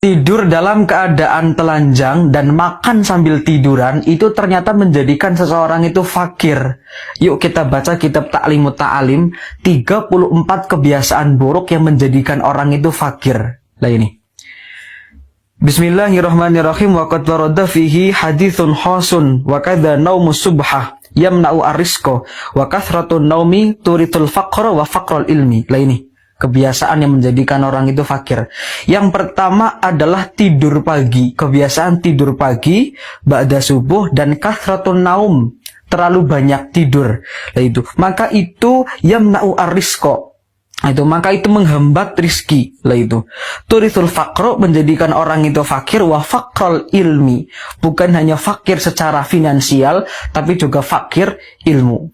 Tidur dalam keadaan telanjang dan makan sambil tiduran itu ternyata menjadikan seseorang itu fakir. Yuk kita baca kitab Ta'limut Ta'alim, 34 kebiasaan buruk yang menjadikan orang itu fakir. Lah ini. Bismillahirrahmanirrahim. Wa qad warada fihi haditsun khasun wa kadza naumus subhah yamna'u ar-rizqa wa kathratun naumi turitul faqra wa faqrul ilmi. Lah ini. Kebiasaan yang menjadikan orang itu fakir. Yang pertama adalah tidur pagi. Kebiasaan tidur pagi, ba'da subuh, dan kathratun naum. Terlalu banyak tidur. Maka itu yamna'u ar-rizqa. Maka itu menghambat rizki. Turithul faqro, menjadikan orang itu fakir. Wa faqrul ilmi. Bukan hanya fakir secara finansial, tapi juga fakir ilmu.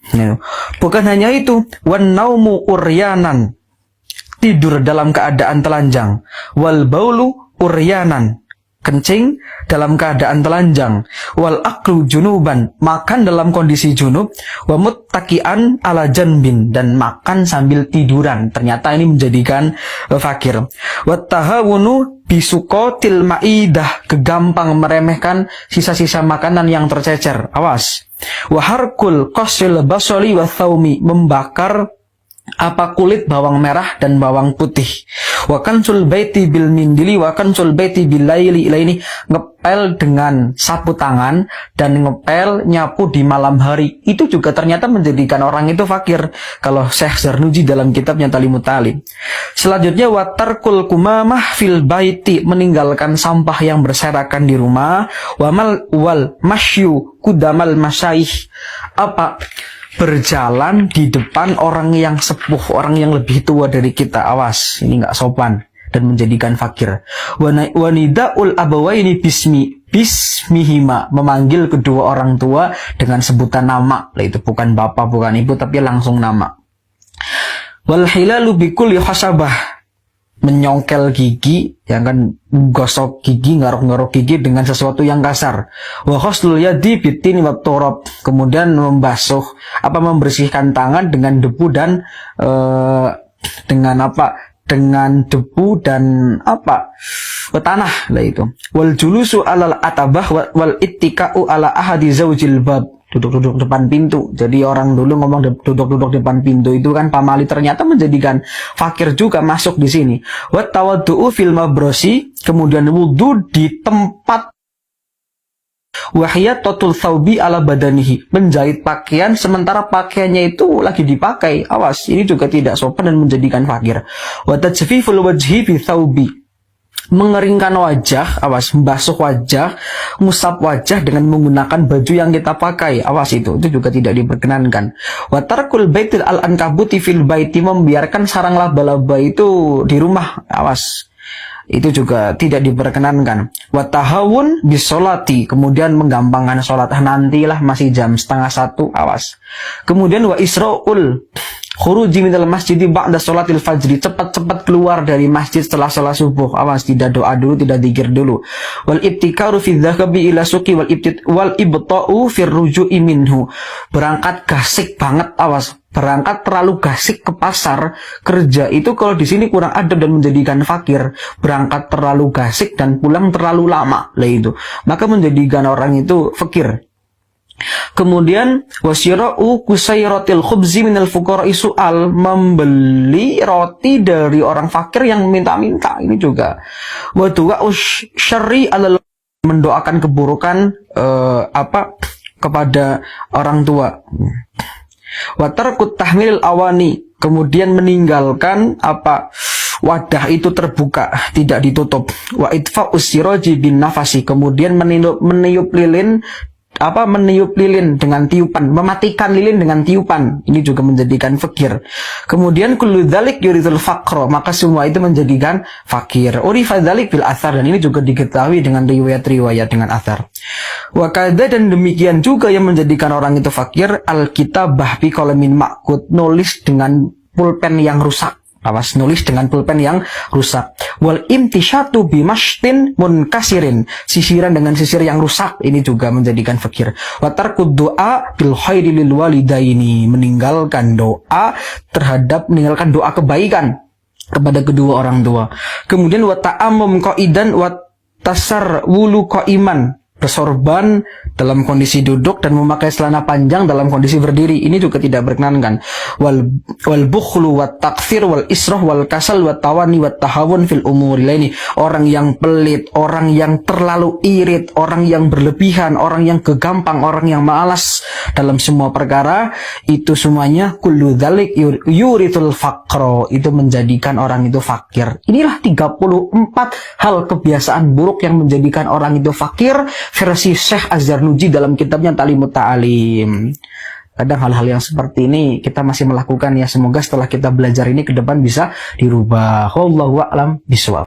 Bukan hanya itu. Wan naumu uryanan. Tidur dalam keadaan telanjang. Wal baulu uryanan. Kencing dalam keadaan telanjang. Wal aklu junuban. Makan dalam kondisi junub. Wa muttaki'an ala janbin. Dan makan sambil tiduran. Ternyata ini menjadikan fakir. Wa tahawunu bisukotil ma'idah. Kegampang meremehkan sisa-sisa makanan yang tercecer. Awas. Wa harkul qasil basoli wa thawmi. Membakar kulit bawang merah dan bawang putih. Wa kansul baiti bil mindili wa kansul baiti bil laili. Ini ngepel dengan sapu tangan dan ngepel nyapu di malam hari. Itu juga ternyata menjadikan orang itu fakir. Kalau Syekh Zarnuji dalam kitabnya Ta'limut Ta'alim. Selanjutnya wa tarkul kumamah fil baiti, meninggalkan sampah yang berserakan di rumah. Wa mal wal masyu kudamal masyayikh, berjalan di depan orang yang sepuh, orang yang lebih tua dari kita. Awas, ini nggak sopan dan menjadikan fakir. Wanidaul abawaini bismihima, memanggil kedua orang tua dengan sebutan nama. Itu bukan bapak, bukan ibu, tapi langsung nama. Wal hilalu bikulli hasabah, menyongkel gigi, yang kan gosok gigi, ngarok-ngarok gigi dengan sesuatu yang kasar. Wa ghuslul yadi bitini wat turab, kemudian membersihkan tangan dengan debu dan dengan debu dan tanah. Itu. Wal julusu alal atabah wal ittika'u ala ahadi zaujil bab, duduk-duduk depan pintu. Jadi orang dulu ngomong duduk-duduk depan pintu itu kan pamali, ternyata menjadikan fakir juga masuk di sini. Wa tawaddu'u fil mabrosi, kemudian wudu di tempat. Wahiyatatul thawbi ala badanihi, menjahit pakaian sementara pakaiannya itu lagi dipakai. Awas, ini juga tidak sopan dan menjadikan fakir. Wa tajfiful wajhi bi thawbi, mengeringkan wajah. Awas, membasuh wajah, ngusap wajah dengan menggunakan baju yang kita pakai. Awas, itu juga tidak diperkenankan. Wa tarkul baitil al-ankabuti fil baiti, membiarkan sarang laba-laba itu di rumah. Awas, itu juga tidak diperkenankan. Wa tahawun bisolati, kemudian menggampangkan sholat. Nantilah, masih jam 12:30. Awas. Kemudian wa isra'ul khuruji minal masjidi ba'da sholatil fajri, cepat-cepat keluar dari masjid setelah sholat subuh. Awas, tidak doa dulu, tidak dzikir dulu. Wal ibtikaru fi dhahabi ila suqi wal ibta'u fir ruju'i minhu, berangkat gasik banget. Awas, berangkat terlalu gasik ke pasar kerja itu kalau di sini kurang adab dan menjadikan fakir. Berangkat terlalu gasik dan pulang terlalu lama. Itu maka menjadikan orang itu fakir. Kemudian wasyira'u kusairatil khubzi minal fuqara'i su'al, membeli roti dari orang fakir yang minta-minta. Ini juga wa du'a'u syarri alal, mendoakan keburukan kepada orang tua. Wa tarkut tahmilil awani, kemudian meninggalkan wadah itu terbuka, tidak ditutup. Wa idfa'us siraji bin nafasi, kemudian meniup lilin dengan tiupan, mematikan lilin dengan tiupan. Ini juga menjadikan fakir. Kemudian kullu dzalik yuridul faqra, maka semua itu menjadikan fakir. Urifa dzalik bil athar, dan ini juga diketahui dengan riwayat-riwayat dengan athar. Wa kadza, dan demikian juga yang menjadikan orang itu fakir, al-kitabah bi qalamin ma'qud, nulis dengan pulpen yang rusak. Awas, nulis dengan pulpen yang rusak. Wal imtisyatu bimashtin munkasirin, sisiran dengan sisir yang rusak. Ini juga menjadikan fakir. Wa tarkud doa bil khairi lil walidaini, meninggalkan doa kebaikan kepada kedua orang tua. Kemudian wa ta'ammum qaidan wa tasarwulu qaiman, bersorban dalam kondisi duduk dan memakai celana panjang dalam kondisi berdiri, ini juga tidak berkenankan. Wal bukhlu wat takfir wal israh wal kasal wat tawani wat tahawun fil umuri laini, orang yang pelit, orang yang terlalu irit, orang yang berlebihan, orang yang kegampang, orang yang malas dalam semua perkara, itu semuanya kullu dzalik yuritul faqra, itu menjadikan orang itu fakir. Inilah 34 hal kebiasaan buruk yang menjadikan orang itu fakir versi Syekh Az-Zarnuji dalam kitabnya Ta'limut Ta'alim. Kadang hal-hal yang seperti ini kita masih melakukan ya. Semoga setelah kita belajar ini ke depan bisa dirubah. Wallahu a'lam bishawab.